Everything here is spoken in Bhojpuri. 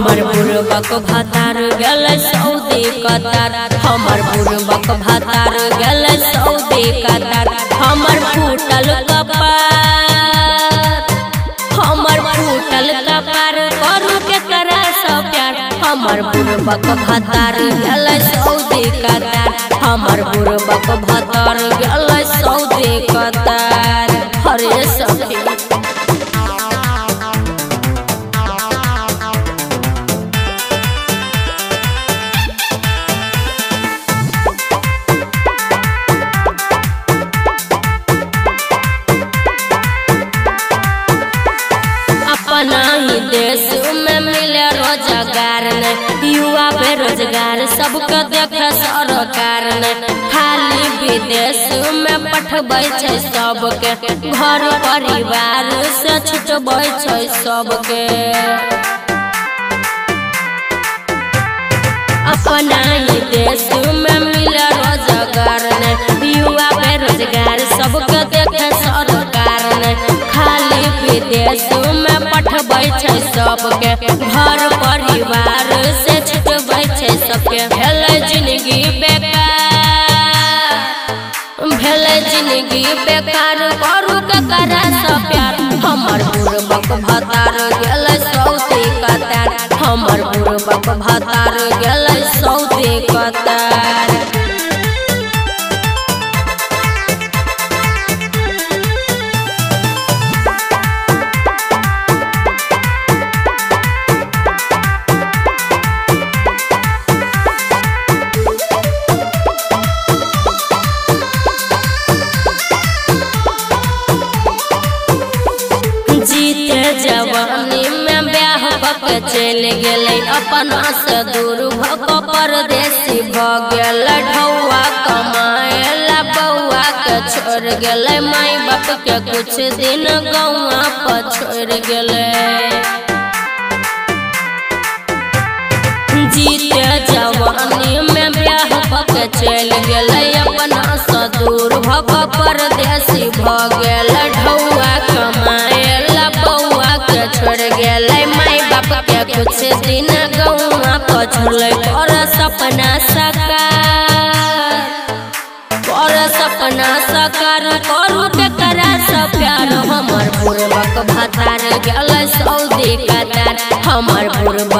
हमर बुरबक भातार गेल सऊदी कतार, हमर बुरबक भातार गेल सऊदी कतार। हमर फूटल कपार, हमर फूटल कपार करू के करा सब प्यार। हमर बुरबक भातार गेल सऊदी कतार, हमर बुरबक भातार गेल सऊदी कतार। हरे सखी अपना ही देश में मिले रोजगार ने, युवा बेरोजगार सबके देखे सरकार ने। खाली विदेश में पठबै छै सबके, घर परिवार से छुटबै छै सबके। अपना ही देश में मिले रोजगार ने, युवा बेरोजगार सबके देखे सरकार ने। खाली विदेश में पठबै छै सबके, घर परिवार से छुटबै छै सबके। भेलै जिंदगी बेकार, भेलै जिंदगी बेकार करू के करा सब प्यार। हमर बुरबक भातार गेल सऊदी कतार, हमर बुरबक भातार गेल सऊदी कतार। जीते जवानी में ब्याह भक चल गेलै, अपना से दूर भक परदेसी भ गेलै। ढौआ कमाए ला बौआ के छोड़ गेलै, माई बाप के कुछ दिन गौआ पर छोड़ गेलै। जीते जवानी में ब्याह भक चल गेलै, अपना से दूर भक परदेसी भ गेलै। ढौआ कमाए छोड़ गेलै, माई बाप के कुछ दिन गौआ पर छोड़लै। कर सपना साकार, कर सपना साकार करू के करा सब प्यार। हमर बुरबक भातार गेल सऊदी कतार, हमर बुरबक